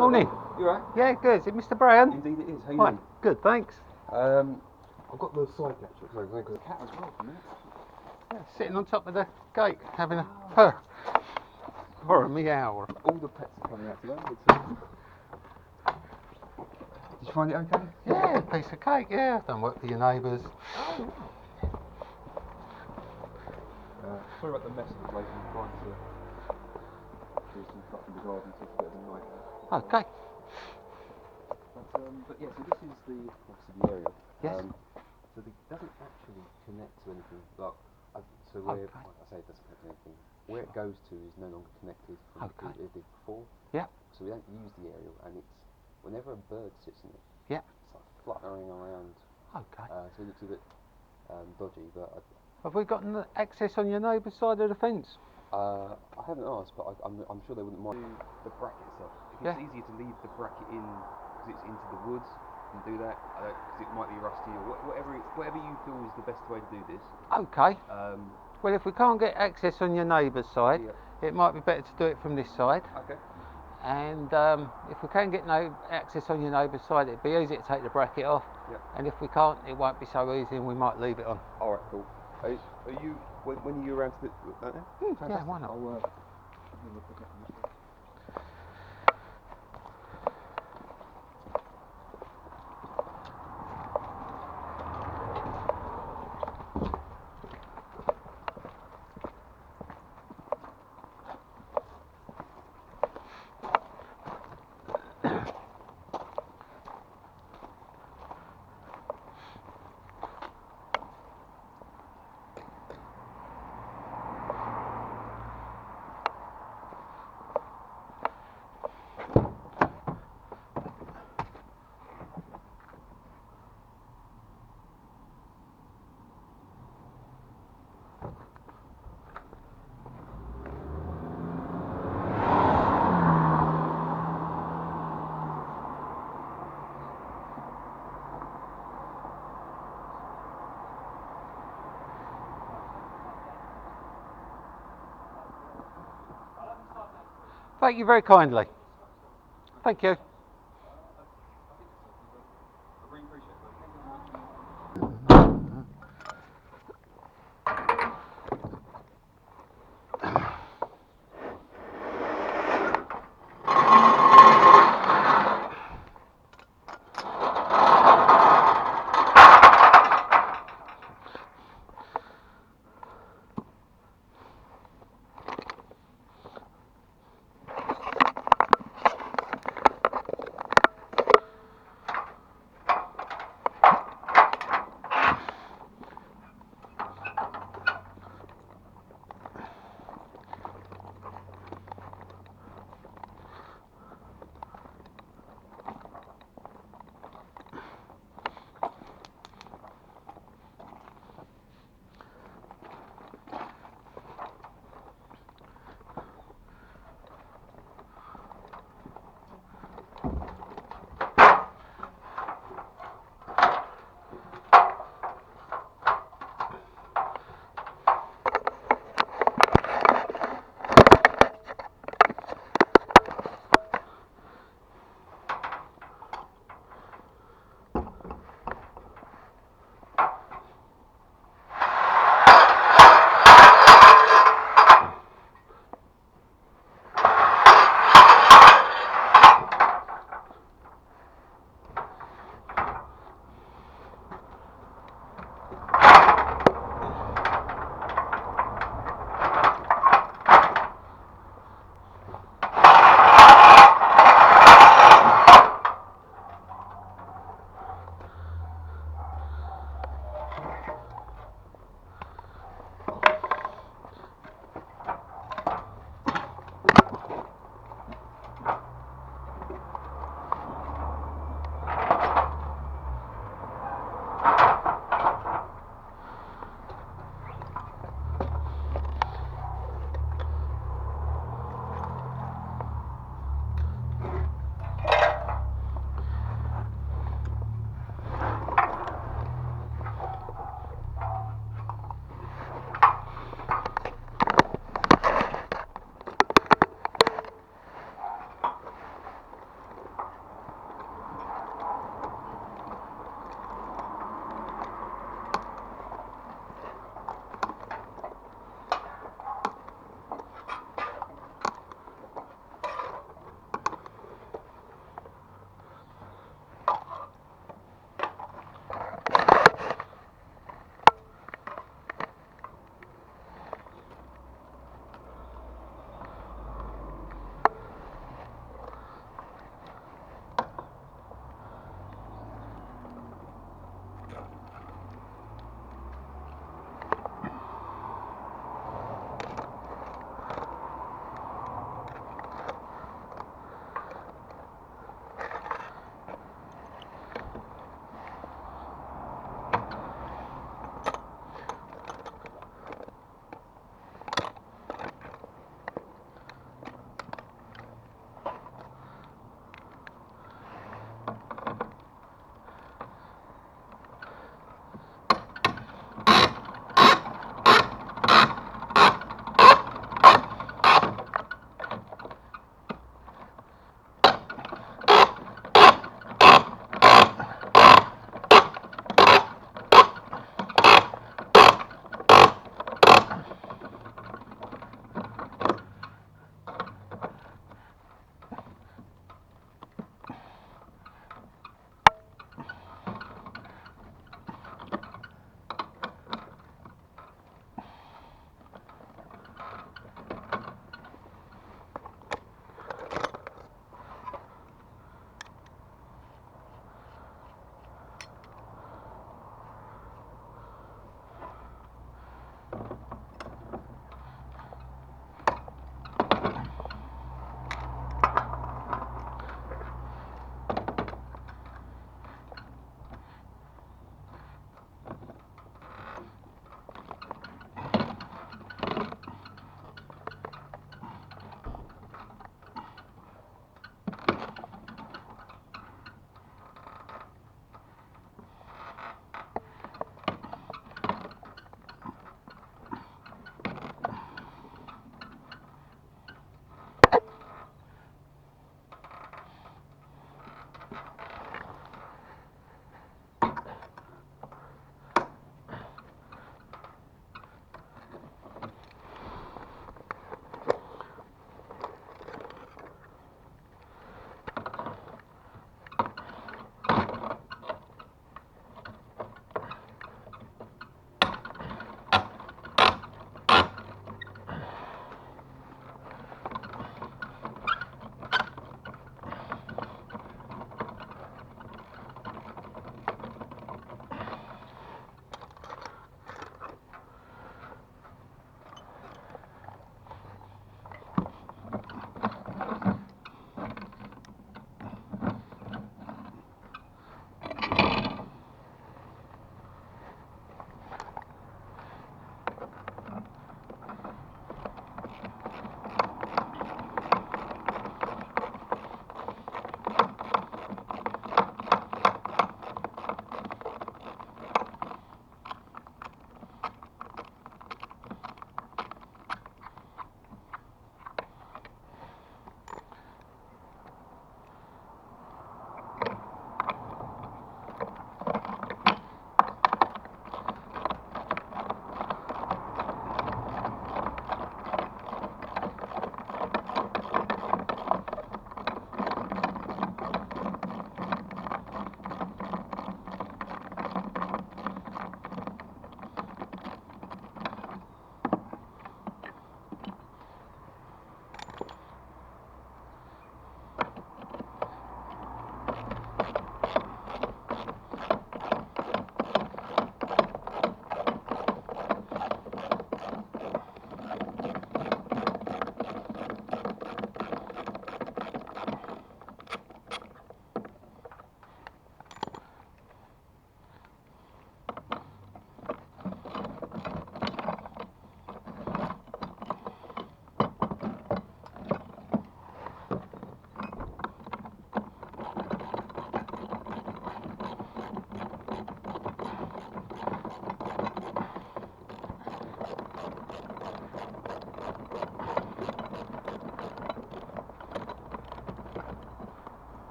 Morning. You alright? Yeah, good. Is it Mr. Brown? Indeed it is. How you Right. doing? Good, thanks. I've got the side catcher. Sorry, there's a cat as well for a minute. Yeah, sitting on top of the gate, having a purr. Or a meow. All the pets are coming out today. Did you find it okay? Yeah, a piece of cake, yeah. Done work for your neighbours. Sorry about the mess of the place. I'm trying to do some stuff in the garden, so it's a bit of a nightmare. Okay. But yeah, so this is obviously the aerial. Yes. So it doesn't actually connect to anything. Like, like I say, it doesn't connect to anything. Where it goes to is no longer connected from the it did before. Yeah. So we don't use the aerial, and it's whenever a bird sits in it, Yeah. it's like fluttering around. Okay. So it looks a bit dodgy, but Have we got access on your neighbour's side of the fence? I haven't asked, but I'm sure they wouldn't mind. The bracket itself. If it's easier to leave the bracket in because it's into the woods, and do that because it might be rusty or whatever you feel is the best way to do this. Okay. Well, if we can't get access on your neighbour's side, it might be better to do it from this side. Okay. And if we can get no access on your neighbour's side, it'd be easy to take the bracket off. Yep. And if we can't, it won't be so easy, and we might leave it on. All right, cool. Are you when are you around to that now? Yeah, why not? Thank you very kindly. Thank you.